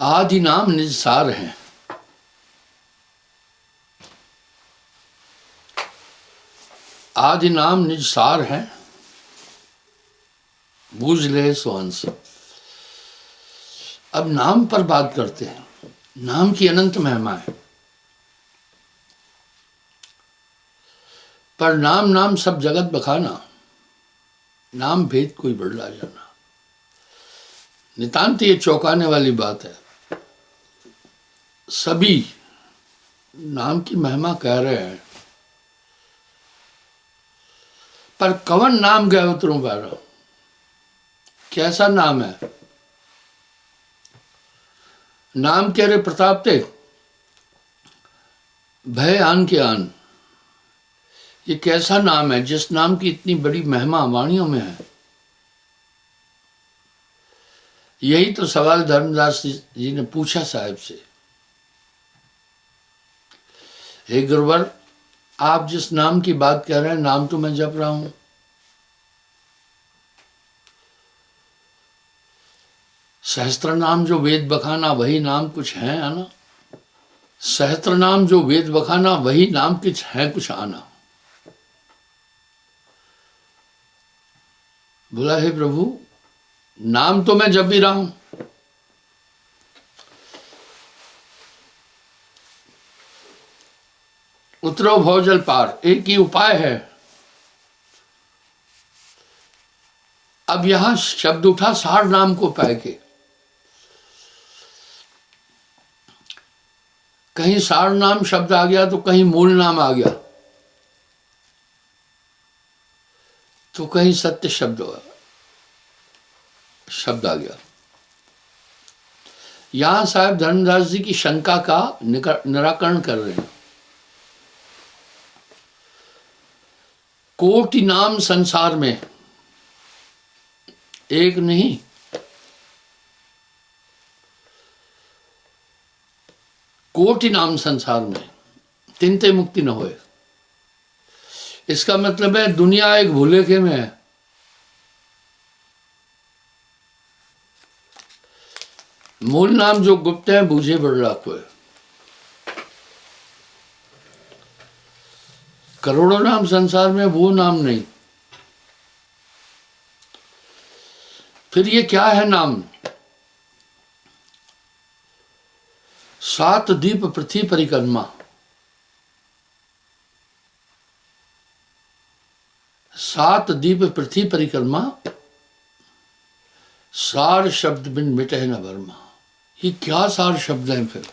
आदि नाम निज सार हैं। आदि नाम निज सार हैं, बूझ ले सुहंस। अब नाम पर बात करते हैं। नाम की अनंत महिमा है, पर नाम नाम सब जगत बखाना, नाम भेद कोई बदला जाना। नितांत ये चौंकाने वाली बात है। सभी नाम की महिमा कह रहे हैं, पर कवन नाम गए उतरों पैरा। कैसा नाम है? नाम कह रहे प्रताप ते भय आन के आन। ये कैसा नाम है जिस नाम की इतनी बड़ी महिमा वाणियों में है? यही तो सवाल धर्मदास जी ने पूछा साहब से। हे गुरुवर, आप जिस नाम की बात कह रहे हैं, नाम तो मैं जप रहा हूं। सहस्त्र नाम जो वेद बखाना, वही नाम कुछ है आना। सहस्त्र नाम जो वेद बखाना, वही नाम कुछ है कुछ आना। बोला, हे प्रभु, नाम तो मैं जप भी रहा हूं, उतरो भवजल पार, एक ही उपाय है। अब यहां शब्द उठा सार नाम को पाए के। कहीं सार नाम शब्द आ गया तो कहीं मूल नाम आ गया, तो कहीं सत्य शब्द आ गया। यहां साहब धर्मदास जी की शंका का निराकरण कर रहे हैं। कोटि नाम संसार में, एक नहीं, कोटि नाम संसार में, तिनते मुक्ति न होए। इसका मतलब है दुनिया एक भूलेखे में है। मूल नाम जो गुप्त है, बूझे बड़ला कोई। करोड़ों नाम संसार में, वो नाम नहीं। फिर ये क्या है नाम? सात दीप पृथ्वी परिक्रमा, सात दीप पृथ्वी परिक्रमा, सार शब्द बिन मिटे न वर्मा। ये क्या सार शब्द हैं फिर?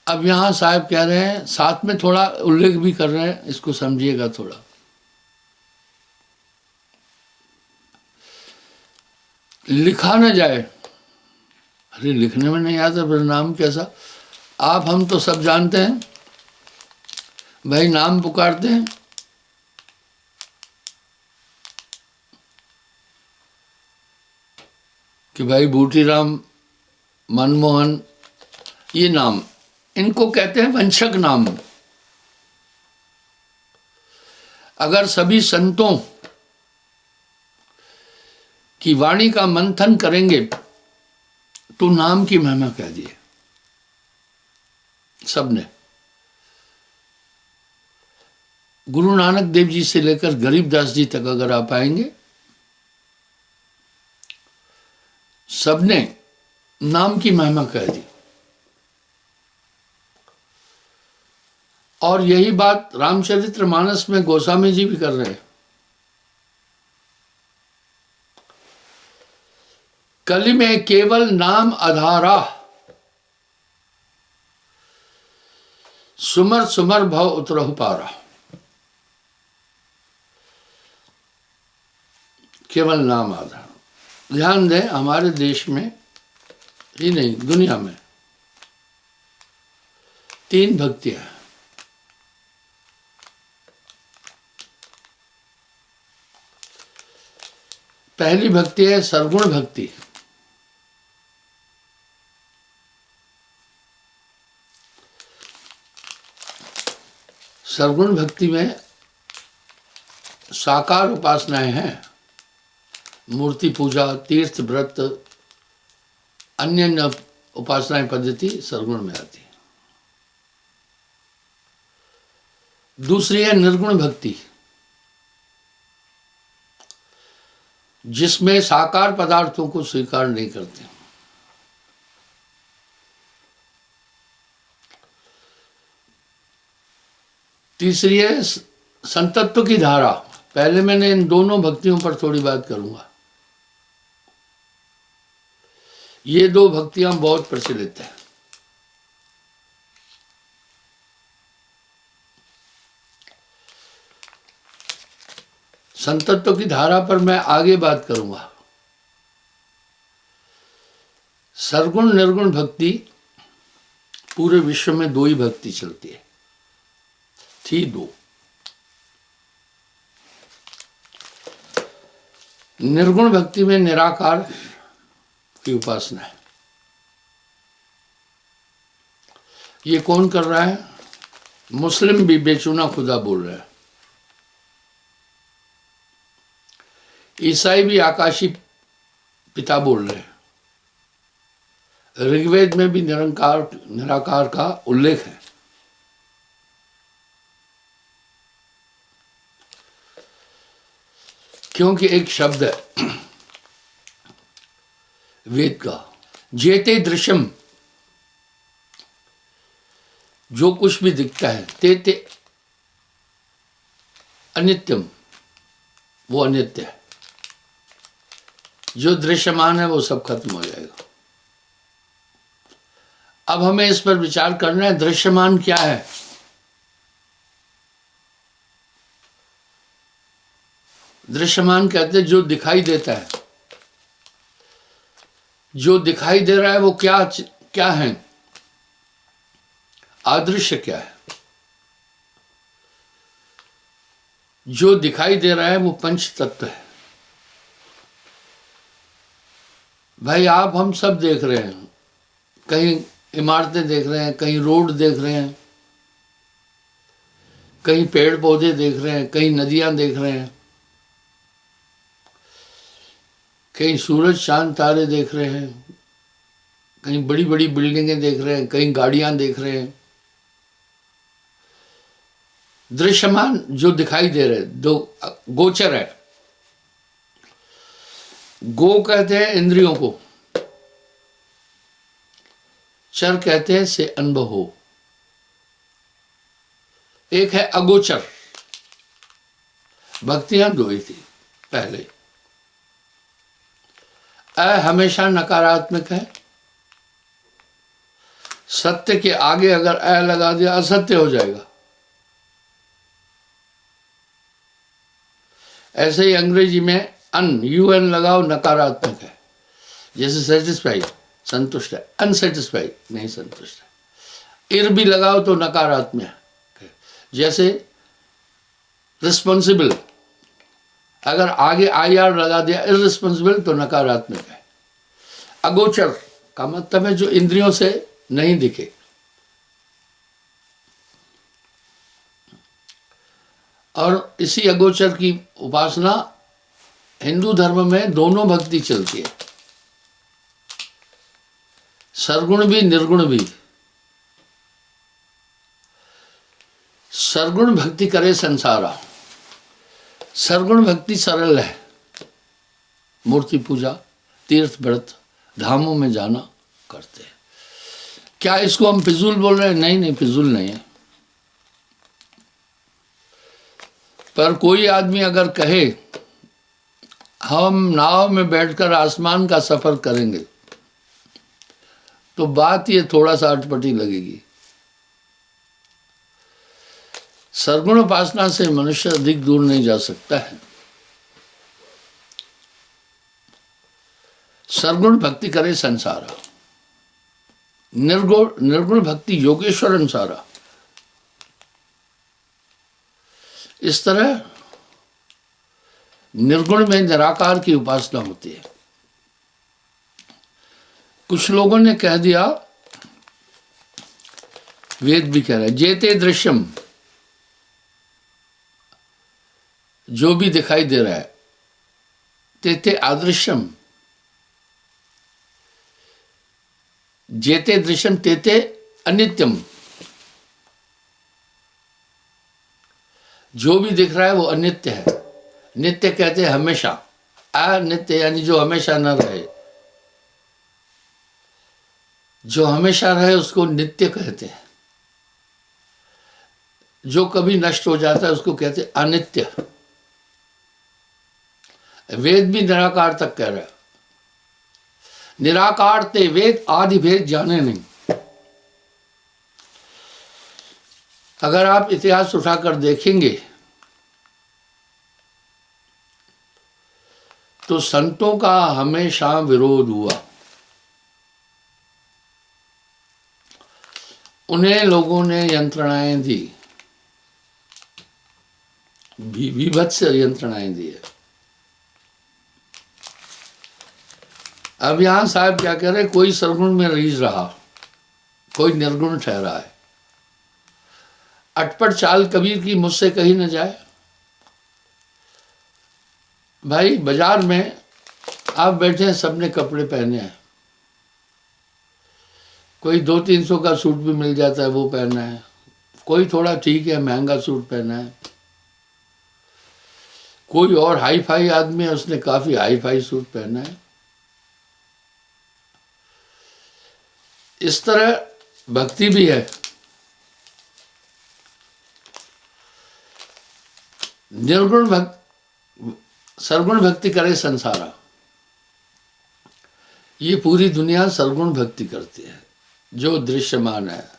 अब यहां साहब कह रहे हैं, साथ में थोड़ा उल्लेख भी कर रहे हैं, इसको समझिएगा थोड़ा। लिखा न जाए, अरे लिखने में नहीं आता फिर नाम कैसा? आप हम तो सब जानते हैं भाई, नाम पुकारते हैं। कि भाई बूटीराम, मनमोहन, ये नाम, इनको कहते हैं वंशक नाम। अगर सभी संतों की वाणी का मंथन करेंगे तो नाम की महिमा कह दिए सबने। गुरु नानक देव जी से लेकर गरीबदास जी तक अगर आप आएंगे, सबने नाम की महिमा कह दी। और यही बात रामचरितमानस में गोस्वामी जी भी कर रहे हैं। कलि में केवल नाम आधारा, सुमर सुमर भव उतरहु पारा। केवल नाम आधार। ध्यान दें, हमारे देश में ही नहीं, दुनिया में 3 भक्तियां हैं। पहली भक्ति है सर्वगुण भक्ति। सर्वगुण भक्ति में साकार उपासनाएं हैं, मूर्ति पूजा, तीर्थ व्रत, अन्य उपासना पद्धति सरगुण में आती है। दूसरी है निर्गुण भक्ति, जिसमें साकार पदार्थों को स्वीकार नहीं करते। तीसरी है संतत्व की धारा। पहले मैंने इन दोनों भक्तियों पर थोड़ी बात करूंगा। ये दो भक्तियां बहुत प्रचलित है। संतत्व की धारा पर मैं आगे बात करूंगा। सरगुण निर्गुण भक्ति पूरे विश्व में दो ही भक्ति चलती है, थी दो। निर्गुण भक्ति में निराकार की उपासना है। ये कौन कर रहा है? मुस्लिम भी बेचुना खुदा बोल रहे हैं, ईसाई भी आकाशी पिता बोल रहे हैं, ऋग्वेद में भी निराकार का उल्लेख है। क्योंकि एक शब्द है वेद का, जेते दृश्यम, जो कुछ भी दिखता है, ते अनित्यम, वो अनित्य है। जो दृश्यमान है वो सब खत्म हो जाएगा। अब हमें इस पर विचार करना है, दृश्यमान क्या है? दृश्यमान कहते हैं जो दिखाई देता है। जो दिखाई दे रहा है वो क्या है? अदृश्य क्या है? जो दिखाई दे रहा है वो पंच तत्व है। भाई आप हम सब देख रहे हैं, कहीं इमारतें देख रहे हैं, कहीं रोड देख रहे हैं, कहीं पेड़ पौधे देख रहे हैं, कहीं नदियां देख रहे हैं, कहीं सूरज चांद तारे देख रहे हैं, कहीं बड़ी बड़ी बिल्डिंगें देख रहे हैं, कहीं गाड़ियां देख रहे हैं। दृश्यमान जो दिखाई दे रहे, दो गोचर है। गो कहते हैं इंद्रियों को, चर कहते हैं से अनुभव हो। एक है अगोचर। भक्तियां दो ही थी पहले। अ हमेशा नकारात्मक है। सत्य के आगे अगर अ लगा दिया असत्य हो जाएगा। ऐसे ही अंग्रेजी में UN लगाओ, नकारात्मक है। जैसे सेटिस्फाइड, संतुष्ट है, अनसेटिस्फाइड, नहीं संतुष्ट है। इर भी लगाओ तो नकारात्मक है। जैसे रिस्पॉन्सिबल, अगर आगे IR लगा दिया, इररिस्पॉन्सिबल, तो नकारात्मक है। अगोचर का मतलब है जो इंद्रियों से नहीं दिखे। और इसी अगोचर की उपासना हिंदू धर्म में दोनों भक्ति चलती है, सरगुण भी निर्गुण भी। सरगुण भक्ति करे संसारा। सरगुण भक्ति सरल है। मूर्ति पूजा, तीर्थ व्रत, धामों में जाना करते हैं। क्या इसको हम फिजूल बोल रहे हैं? नहीं नहीं, फिजूल नहीं है। पर कोई आदमी अगर कहे हम नाव में बैठकर आसमान का सफर करेंगे, तो बात ये थोड़ा सा अटपटी लगेगी। सरगुण उपासना से मनुष्य अधिक दूर नहीं जा सकता है। सरगुण भक्ति करे संसारा, निर्गुण भक्ति योगेश्वर अनुसारा। इस तरह निर्गुण में निराकार की उपासना होती है। कुछ लोगों ने कह दिया, वेद भी कह रहा है, जेते दृश्यम, जो भी दिखाई दे रहा है, तेते अदृश्यम, जेते दृश्यम तेते अनित्यम, जो भी दिख रहा है वो अनित्य है। नित्य कहते हैं हमेशा, अनित्य यानी जो हमेशा न रहे। जो हमेशा रहे उसको नित्य कहते हैं, जो कभी नष्ट हो जाता है उसको कहते हैं अनित्य। वेद भी निराकार तक कह रहा है, निराकार ते वेद आदि भेद जाने नहीं। अगर आप इतिहास उठाकर देखेंगे तो संतों का हमेशा विरोध हुआ। उन्हें लोगों ने यंत्रणाएं दी, विभत्स यंत्रणाएं दी है। अब यहां साहब क्या कह रहे, कोई सरगुण में रीझ रहा, कोई निर्गुण ठहरा है। अटपट चाल कबीर की मुझसे कही न जाए। भाई बाजार में आप बैठे हैं, सबने कपड़े पहने हैं, कोई 200-300 का सूट भी मिल जाता है वो पहना है, कोई थोड़ा ठीक है महंगा सूट पहना है, कोई और हाई फाई आदमी है उसने काफी हाई फाई सूट पहना है। इस तरह भक्ति भी है। निर्गुण सरगुण भक्ति करे संसारा, ये पूरी दुनिया सरगुण भक्ति करती है। जो दृश्यमान है,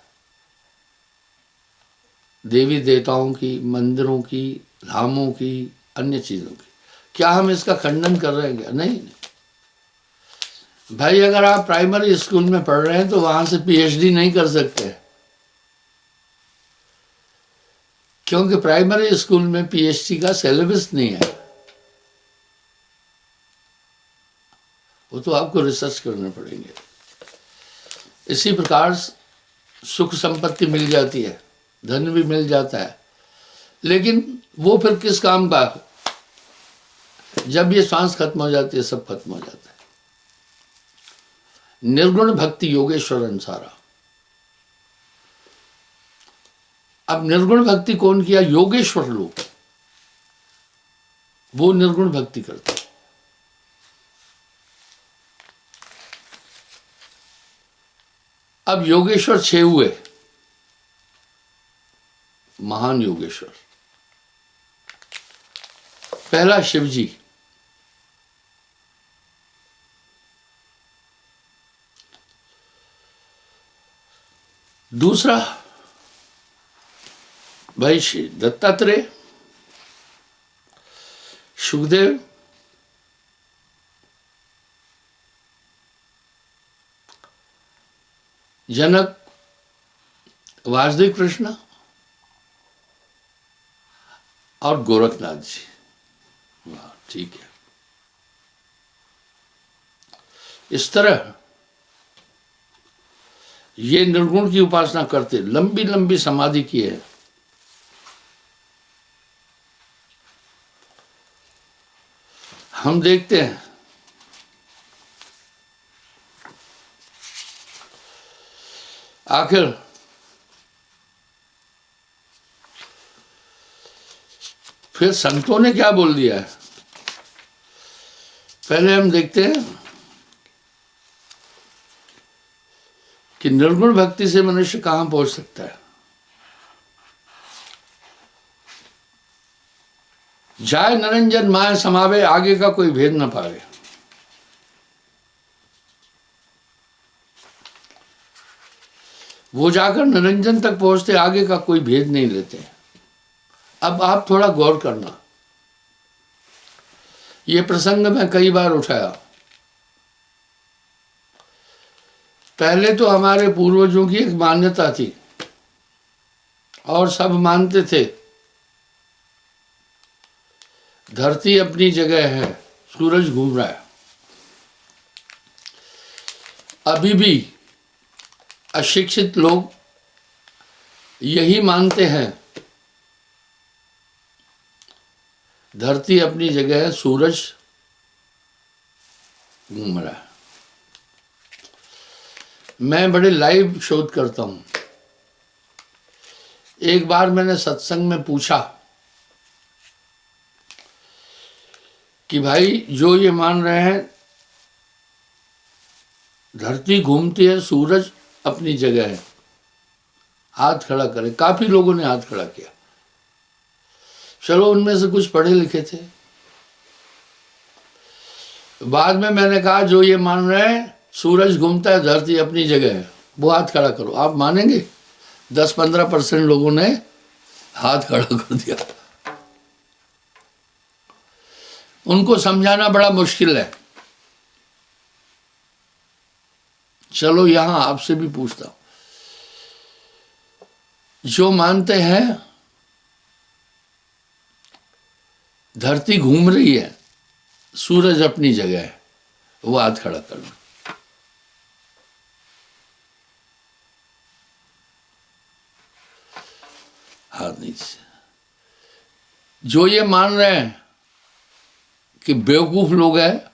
देवी देवताओं की, मंदिरों की, धामों की, अन्य चीजों की, क्या हम इसका खंडन कर रहे हैं क्या? नहीं। भाई अगर आप प्राइमरी स्कूल में पढ़ रहे हैं तो वहां से पीएचडी नहीं कर सकते, क्योंकि प्राइमरी स्कूल में पीएचडी का सिलेबस नहीं है। वो तो आपको रिसर्च करने पड़ेंगे। इसी प्रकार सुख संपत्ति मिल जाती है, धन भी मिल जाता है, लेकिन वो फिर किस काम का? जब ये सांस खत्म हो जाती है सब खत्म हो जाता है। निर्गुण भक्ति योगेश्वर अंसारा। अब निर्गुण भक्ति कौन किया? योगेश्वर लोग, वो निर्गुण भक्ति करते हैं। अब योगेश्वर 6 हुए, महान योगेश्वर। पहला शिव जी, दूसरा भाई श्री दत्तात्रेय, सुखदेव, जनक, वासुदेव कृष्ण और गोरखनाथ जी। वाह, ठीक है। इस तरह ये निर्गुण की उपासना करते, लंबी लंबी समाधि की है। हम देखते हैं आखिर फिर संतों ने क्या बोल दिया है। पहले हम देखते हैं कि निर्गुण भक्ति से मनुष्य कहां पहुंच सकता है। जाय निरंजन माया समावे, आगे का कोई भेद न पावे। वो जाकर निरंजन तक पहुंचते, आगे का कोई भेद नहीं लेते। अब आप थोड़ा गौर करना, ये प्रसंग मैं कई बार उठाया। पहले तो हमारे पूर्वजों की एक मान्यता थी और सब मानते थे, धरती अपनी जगह है, सूरज घूम रहा है। अभी भी अशिक्षित लोग यही मानते हैं, धरती अपनी जगह है, सूरज घूम रहा है। मैं बड़े लाइव शोध करता हूं। एक बार मैंने सत्संग में पूछा कि भाई जो ये मान रहे हैं धरती घूमती है, सूरज अपनी जगह है, हाथ खड़ा करें। काफी लोगों ने हाथ खड़ा किया। चलो उनमें से कुछ पढ़े लिखे थे। बाद में मैंने कहा जो ये मान रहे हैं सूरज घूमता है, धरती अपनी जगह है, वो हाथ खड़ा करो। आप मानेंगे 10-15% लोगों ने हाथ खड़ा कर दिया। उनको समझाना बड़ा मुश्किल है। चलो यहां आपसे भी पूछता हूं, जो मानते हैं धरती घूम रही है, सूरज अपनी जगह है, वो हाथ खड़ा कर लो। हाथ नीचे। जो ये मान रहे हैं कि बेवकूफ लोग हैं,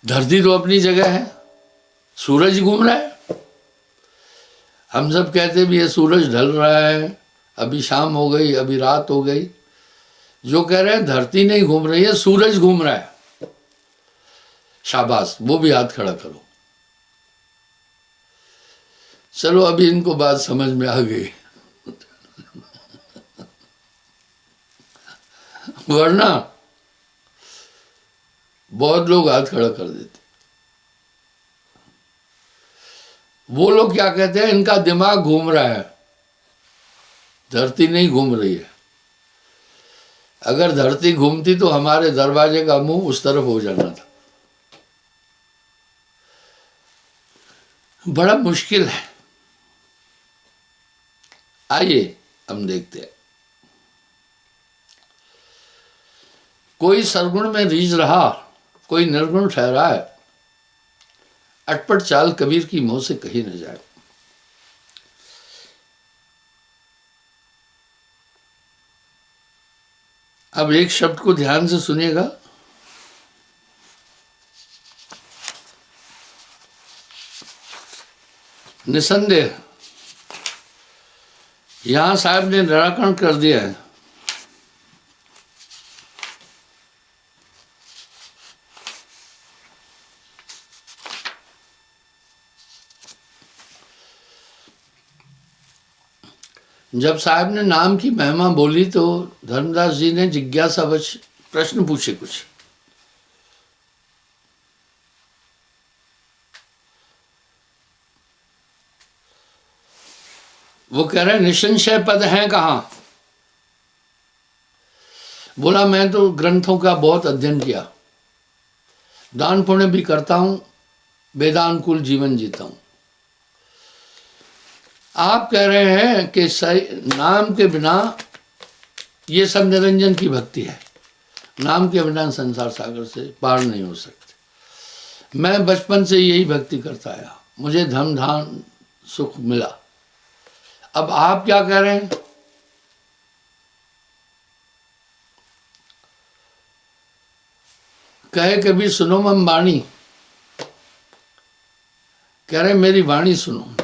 धरती तो अपनी जगह है, सूरज घूम रहा है। हम सब कहते भी ये सूरज ढल रहा है, अभी शाम हो गई, अभी रात हो गई। जो कह रहे हैं धरती नहीं घूम रही है, सूरज घूम रहा है, शाबाश, वो भी हाथ खड़ा करो। चलो अभी इनको बात समझ में आ गई। वरना बहुत लोग हाथ खड़ा कर देते। वो लोग क्या कहते हैं, इनका दिमाग घूम रहा है, धरती नहीं घूम रही है। अगर धरती घूमती तो हमारे दरवाजे का मुंह उस तरफ हो जाना था। बड़ा मुश्किल है। आइए हम देखते हैं। कोई सरगुण में रीझ रहा, कोई निर्गुण ठहरा है, अटपट चाल कबीर की मुंह से कही न जाए। अब एक शब्द को ध्यान से सुनिएगा। निसंदेह यहां साहब ने निराकरण कर दिया है। जब साहब ने नाम की महिमा बोली तो धर्मदास जी ने जिज्ञासावश प्रश्न पूछे कुछ। वो कह रहे निसंशय पद हैं कहां? बोला मैं तो ग्रंथों का बहुत अध्ययन किया, दान पुण्य भी करता हूं, वेदानुकूल जीवन जीता हूं। आप कह रहे हैं कि नाम के बिना ये सब निरंजन की भक्ति है, नाम के बिना संसार सागर से पार नहीं हो सकते। मैं बचपन से यही भक्ति करता आया, मुझे धन धान सुख मिला। अब आप क्या कह रहे हैं? कहे कभी सुनो मम वाणी, कह रहे मेरी वाणी सुनो,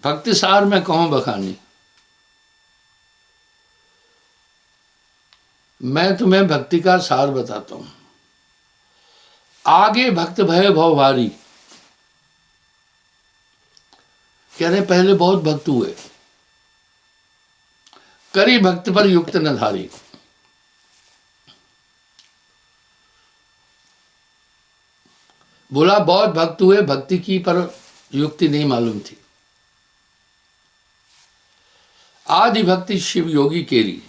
भक्ति सार में कहूं बखानी। मैं तुम्हें भक्ति का सार बताता हूं। आगे भक्त भय भव भारी, कह रहे पहले बहुत भक्त हुए, करी भक्त पर युक्त न धारी। बोला बहुत भक्त हुए, भक्ति की पर युक्ति नहीं मालूम थी। आदि भक्ति शिव योगी केरी,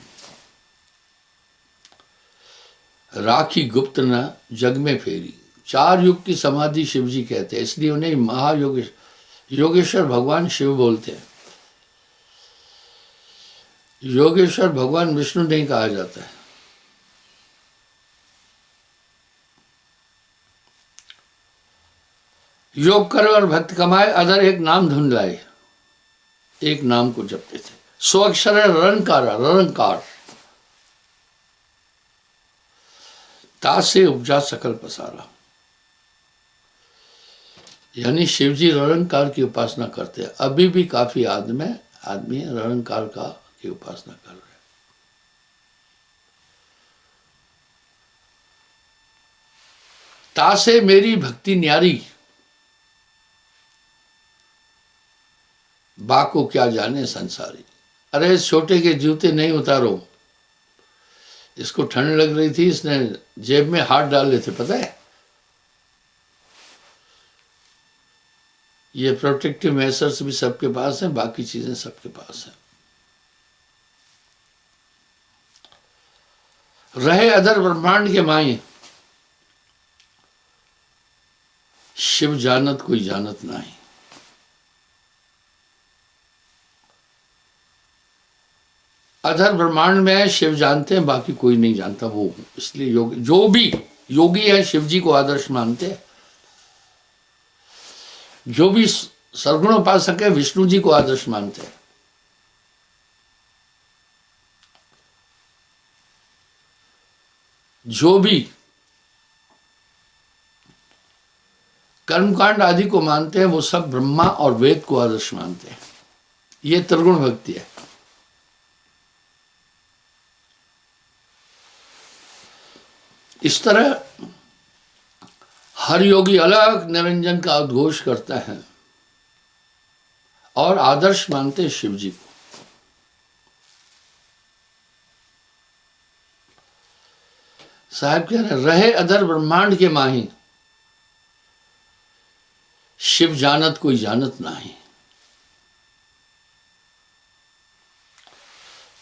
राखी गुप्त न जग में फेरी। 4 युग की समाधि शिव जी कहते हैं, इसलिए उन्हें योगेश्वर भगवान शिव बोलते हैं। योगेश्वर भगवान विष्णु नहीं कहा जाता है। योग करे और भक्त कमाए, अदर एक नाम धुन लाए, एक नाम को जपते थे। 100 अक्षर है ररंकार, ता से उपजा सकल पसारा। यानी शिव जी निरंकार की उपासना करते हैं। अभी भी काफी आदमी निरंकार की उपासना कर रहे हैं। तासे मेरी भक्ति न्यारी, बा को क्या जाने संसारी। अरे छोटे के जूते नहीं उतारो। इसको ठंड लग रही थी, इसने जेब में हाथ डाल लेते, पता है। ये प्रोटेक्टिव मेजर्स भी सबके पास हैं, बाकी चीजें सबके पास हैं। रहे अधर ब्रह्मांड के माई, शिव जानत कोई जानत नहीं। अधर ब्रह्मांड में शिव जानते हैं, बाकी कोई नहीं जानता। वो इसलिए योगी, जो भी योगी है शिव जी को आदर्श मानते हैं। जो भी सर्वगुण उपासक है विष्णु जी को आदर्श मानते हैं। जो भी कर्मकांड आदि को मानते हैं वो सब ब्रह्मा और वेद को आदर्श मानते हैं। ये त्रिगुण भक्ति है। इस तरह हर योगी अलग निरंजन का उद्घोष करता है और आदर्श मानते हैं शिव जी को। साहब कह रहे अधर ब्रह्मांड के माही, शिव जानत कोई जानत नहीं।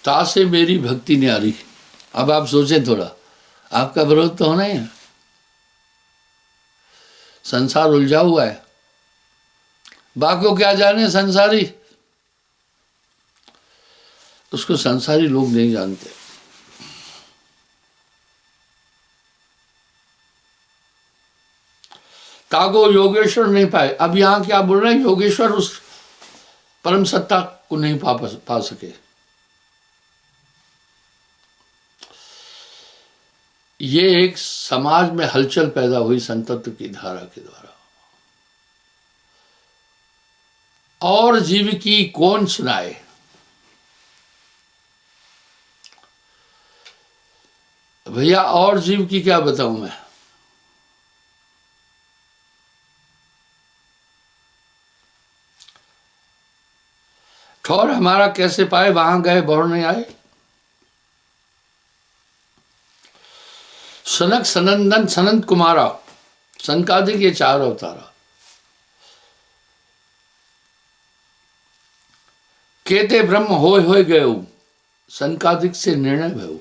तासे मेरी भक्ति न्यारी। अब आप सोचें थोड़ा, आपका विरोध तो होना ही है। संसार उलझा हुआ है, बाकी क्या जाने संसारी। उसको संसारी लोग नहीं जानते। ताको योगेश्वर नहीं पाए। अब यहां क्या बोल रहे हैं, योगेश्वर उस परम सत्ता को नहीं पा सके। ये एक समाज में हलचल पैदा हुई संतत्व की धारा के द्वारा। और जीव की कौन सुनाए। भैया और जीव की क्या बताऊं मैं। ठौर हमारा कैसे पाए, वहां गए बहुर नहीं आए। सनक सनंदन सनंत कुमारा, सनकादिक ये चार अवतारा। केते ब्रह्म होय गए, सनकादिक से निर्णय भयो।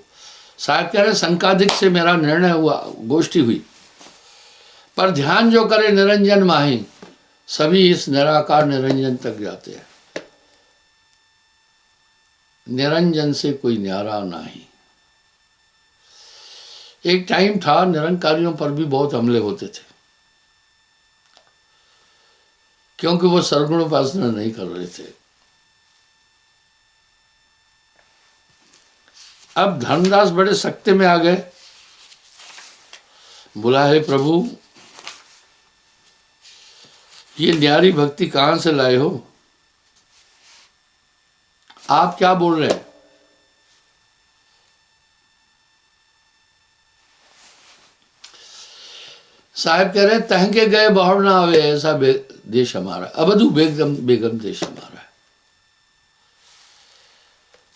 साहब कह रहे सनकादिक से मेरा निर्णय हुआ, गोष्ठी हुई, पर ध्यान जो करे निरंजन माही, सभी इस निराकार निरंजन तक जाते हैं। निरंजन से कोई न्यारा नहीं। एक टाइम था निरंकारियों पर भी बहुत हमले होते थे, क्योंकि वो सर्वगुण उपासना नहीं कर रहे थे। अब धर्मदास बड़े सख्ते में आ गए। बोला है प्रभु, ये न्यारी भक्ति कहां से लाए हो, आप क्या बोल रहे हैं। साहब कह रहे तह के गए बहुर ना आवे, ऐसा देश हमारा, अवधु बेगम देश हमारा है।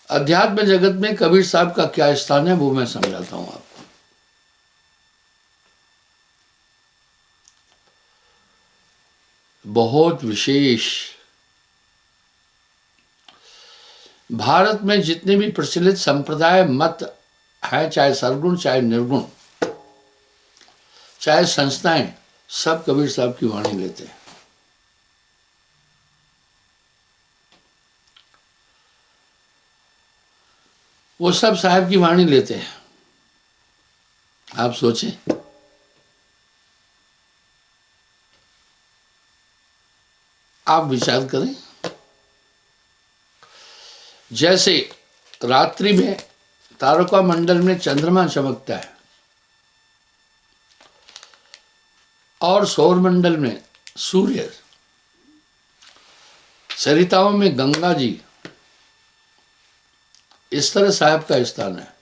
अध्यात्म जगत में कबीर साहब का क्या स्थान है वो मैं समझाता हूं आपको। बहुत विशेष। भारत में जितने भी प्रचलित संप्रदाय मत हैं, चाहे सर्वगुण चाहे निर्गुण चाहे संस्थाएं, सब कबीर साहब की वाणी लेते हैं। वो सब साहब की वाणी लेते हैं। आप सोचें, आप विचार करें। जैसे रात्रि में तारका मंडल में चंद्रमा चमकता है और सौर मंडल में सूर्य, सरिताओं में गंगा जी, इस तरह साहब का स्थान है।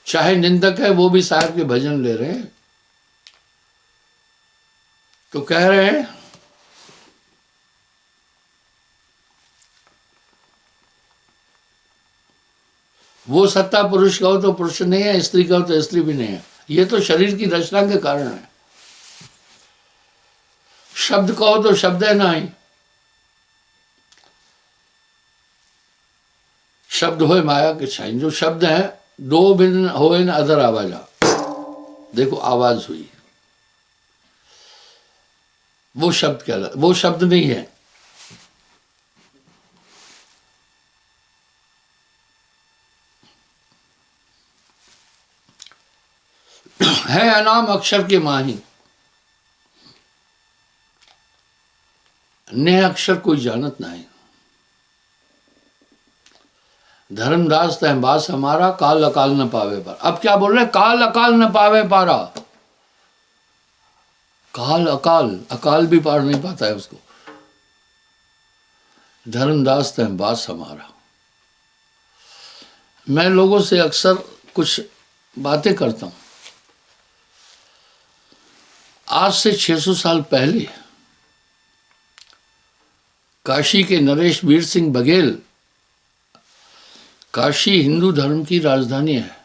चाहे निंदक है वो भी साहब के भजन ले रहे हैं, तो कह रहे हैं वो सत्ता पुरुष कहो तो पुरुष नहीं है, स्त्री कहो तो स्त्री भी नहीं है। ये तो शरीर की रचना के कारण है। शब्द कहो तो शब्द है नहीं, शब्द होए माया के छाई। जो शब्द है दो बिन होए न अदर आवाजा, देखो आवाज हुई, वो शब्द कहला, वो शब्द नहीं है। है अनाम अक्षर के माही, ने अक्षर कोई जानत नहीं। धर्मदास तह बास हमारा, काल अकाल न पावे पारा। अब क्या बोल रहे, काल अकाल न पावे पारा। काल अकाल, अकाल भी पार नहीं पाता है उसको। धर्मदास तह बास हमारा। मैं लोगों से अक्सर कुछ बातें करता हूं। आज से 600 साल पहले काशी के नरेश वीर सिंह बघेल, काशी हिंदू धर्म की राजधानी है,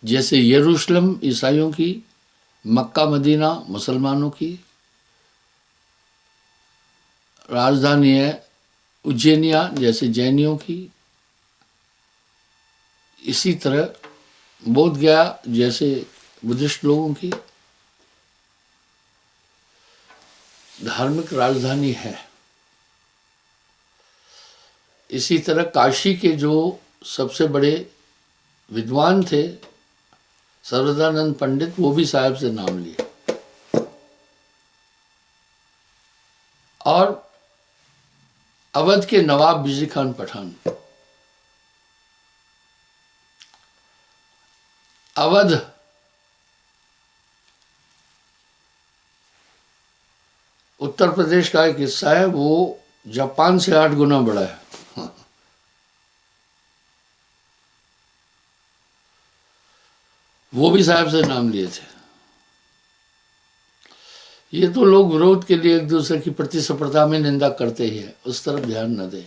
जैसे यरूशलेम ईसाइयों की, मक्का मदीना मुसलमानों की राजधानी है, उज्जैनिया जैसे जैनियों की, इसी तरह बोध गया जैसे बुद्धिस्ट लोगों की धार्मिक राजधानी है। इसी तरह काशी के जो सबसे बड़े विद्वान थे सर्वदानंद पंडित, वो भी साहब से नाम लिए। और अवध के नवाब बिजली खान पठान, अवध उत्तर प्रदेश का एक हिस्सा है, वो जापान से 8 गुना बड़ा है। वो भी साहब से नाम लिए थे। ये तो लोग विरोध के लिए एक दूसरे की प्रतिस्पर्धा में निंदा करते ही है, उस तरफ ध्यान न दें।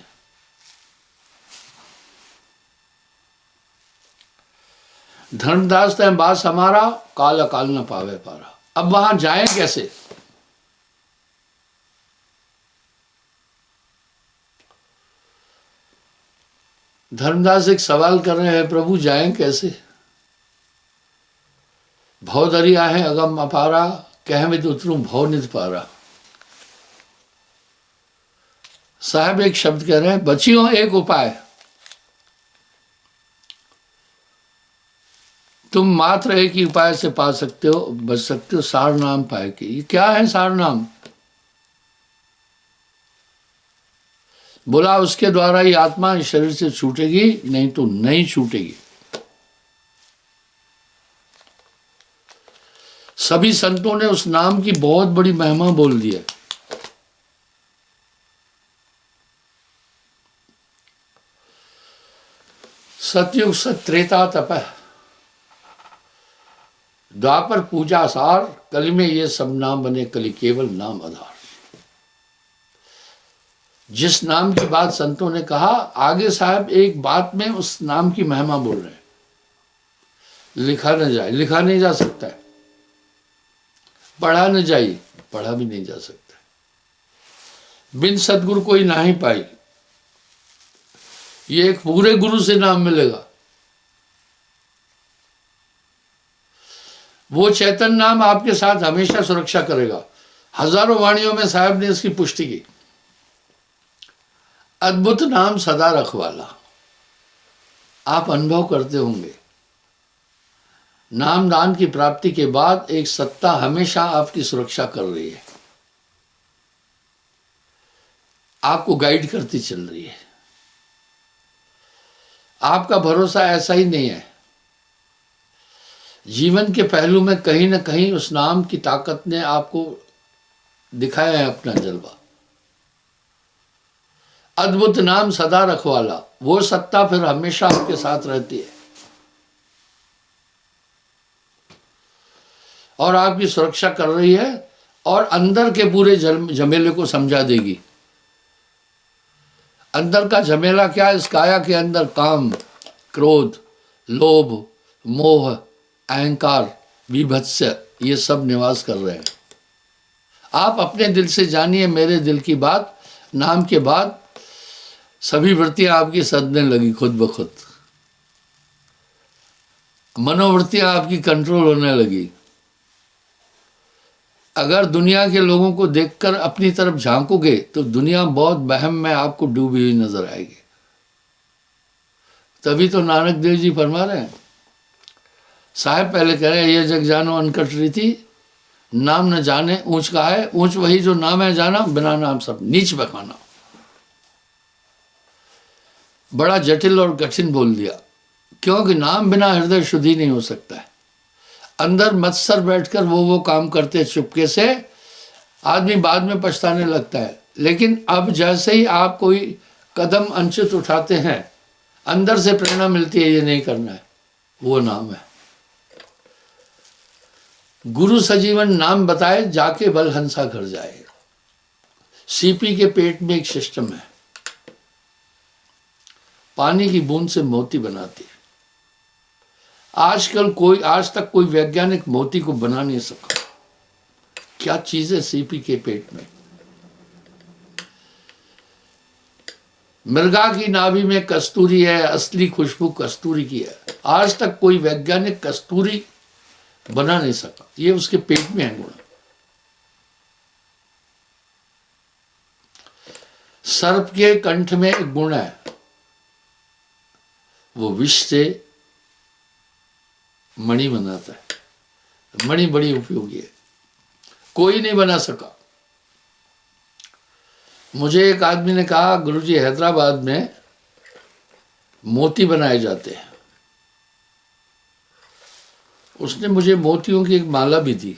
धर्मदास तय बास हमारा, काल अकाल न पावे पारा। अब वहां जाएं कैसे? धर्मदास एक सवाल कर रहे हैं, प्रभु जाएं कैसे? भव दरिया है अगम अपारा, कह में उतरू भव निध पारा। साहब एक शब्द कह रहे हैं, बचियो एक उपाय, तुम मात्र एक ही उपाय से पा सकते हो, बच सकते हो, सार नाम पाए के। ये क्या है सार नाम? बोला उसके द्वारा ही आत्मा इस शरीर से छूटेगी, नहीं तो नहीं छूटेगी। सभी संतों ने उस नाम की बहुत बड़ी महिमा बोल दी है। सतयुग सत्रेता तपह, द्वापर पूजा सार, कली में ये सब नाम बने, कली केवल नाम आधार। जिस नाम की बात संतों ने कहा, आगे साहब एक बात में उस नाम की महिमा बोल रहे हैं। लिखा न जाए, लिखा नहीं जा सकता है। पढ़ा न जाए, पढ़ा भी नहीं जा सकता। बिन सदगुरु कोई ना ही पाई, ये एक पूरे गुरु से नाम मिलेगा। वो चैतन्य नाम आपके साथ हमेशा सुरक्षा करेगा। हजारों वाणियों में साहब ने इसकी पुष्टि की। अद्भुत नाम सदा रखवाला, आप अनुभव करते होंगे। नाम दान की प्राप्ति के बाद एक सत्ता हमेशा आपकी सुरक्षा कर रही है, आपको गाइड करती चल रही है। आपका भरोसा ऐसा ही नहीं है जीवन के पहलू में कहीं ना कहीं उस नाम की ताकत ने आपको दिखाया है अपना जलवा। अद्भुत नाम सदा रखवाला, वो सत्ता फिर हमेशा आपके साथ रहती है और आपकी सुरक्षा कर रही है और अंदर के पूरे झमेले को समझा देगी। अंदर का झमेला क्या है? इस काया के अंदर काम, क्रोध, लोभ, मोह, अहंकार, विभत्स्य, ये सब निवास कर रहे हैं। आप अपने दिल से जानिए मेरे दिल की बात, नाम के बाद सभी वृत्तियां आपकी सदने लगी खुद ब खुद, मनोवृत्तियां आपकी कंट्रोल होने लगी। अगर दुनिया के लोगों को देखकर अपनी तरफ झांकोगे तो दुनिया बहुत वहम में आपको डूबी हुई नजर आएगी। तभी तो नानक देव जी फरमा रहे हैं, साहब पहले कह रहे हैं ये जग जानो अनकट रीति, नाम न जाने ऊंच का है, ऊंच वही जो नाम है जाना, बिना नाम सब नीच बखाना। बड़ा जटिल और कठिन बोल दिया, क्योंकि नाम बिना हृदय शुद्धि नहीं हो सकता है। अंदर मत्सर बैठकर वो काम करते चुपके से, आदमी बाद में पछताने लगता है। लेकिन अब जैसे ही आप कोई कदम अनुचित उठाते हैं, अंदर से प्रेरणा मिलती है ये नहीं करना है, वो नाम है। गुरु सजीवन नाम बताए, जाके बल हंसा घर जाए। सीपी के पेट में एक सिस्टम है, पानी की बूंद से मोती बनाती है। आज तक कोई वैज्ञानिक मोती को बना नहीं सका। क्या चीज है सीपी के पेट में? मृगा की नाभि में कस्तूरी है, असली खुशबू कस्तूरी की है। आज तक कोई वैज्ञानिक कस्तूरी बना नहीं सका, ये उसके पेट में है गुण। सर्प के कंठ में एक गुण है, वो विष से मणि बनाता है। मणि बड़ी उपयोगी है, कोई नहीं बना सका। मुझे एक आदमी ने कहा, गुरुजी हैदराबाद में मोती बनाए जाते हैं। उसने मुझे मोतियों की एक माला भी दी।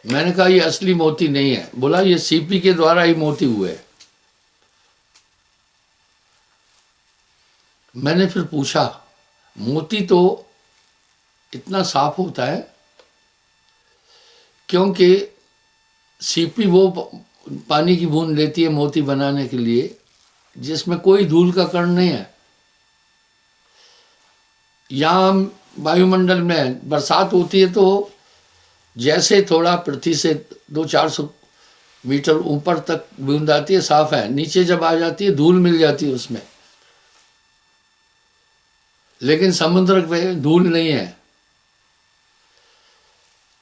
मैंने कहा ये असली मोती नहीं है। बोला ये सीपी के द्वारा ही मोती हुए। मैंने फिर पूछा, मोती तो इतना साफ होता है, क्योंकि सीपी वो पानी की बूंद लेती है मोती बनाने के लिए जिसमें कोई धूल का कण नहीं है। यहाँ वायुमंडल में बरसात होती है तो जैसे थोड़ा पृथ्वी से 200-400 मीटर ऊपर तक बूंद आती है, साफ है। नीचे जब आ जाती है धूल मिल जाती है उसमें, लेकिन समुद्र में धूल नहीं है।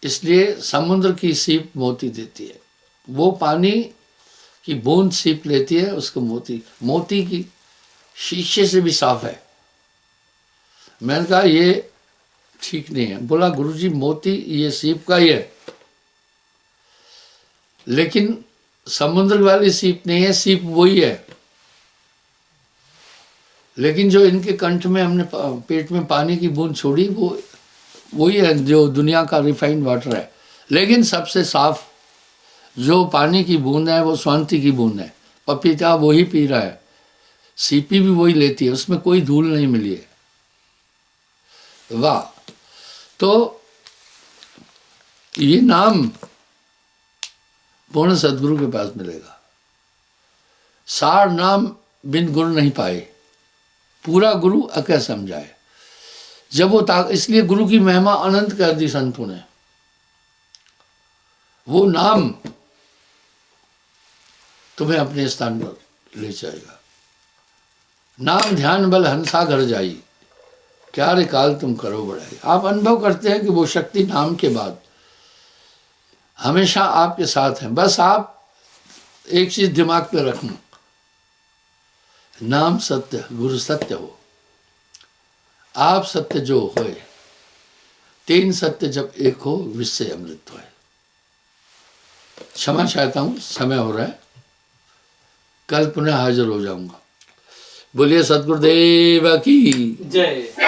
इसलिए समुद्र की सीप मोती देती है। वो पानी की बूंद सीप लेती है, उसको मोती की शीशे से भी साफ है। मैंने कहा ये ठीक नहीं है। बोला गुरुजी मोती ये सीप का ही है, लेकिन समुद्र वाली सीप नहीं है, सीप वही है। लेकिन जो इनके कंठ में हमने पेट में पानी की बूंद छोड़ी वो वही है जो दुनिया का रिफाइंड वाटर है। लेकिन सबसे साफ जो पानी की बूंद है वो शांति की बूंद है। पपीता वही पी रहा है, सीपी भी वही लेती है, उसमें कोई धूल नहीं मिली है। वाह! तो ये नाम पूर्ण सदगुरु के पास मिलेगा। सार नाम बिन गुरु नहीं पाए, पूरा गुरु अकह समझाए। जब वो इसलिए गुरु की महिमा अनंत कर दी संतों ने। वो नाम तुम्हें अपने स्थान पर ले जाएगा। नाम ध्यान बल हंसा घर जाई, क्या रे काल तुम करो बढ़ाई। आप अनुभव करते हैं कि वो शक्ति नाम के बाद हमेशा आपके साथ है। बस आप एक चीज दिमाग पे रखना, नाम सत्य, गुरु सत्य हो, आप सत्य जो होए, तीन सत्य जब एक हो विश्व अमृत होए। क्षमा चाहता हूं, समय हो रहा है, कल पुनः हाजिर हो जाऊंगा। बोलिए सतगुरुदेव की जय।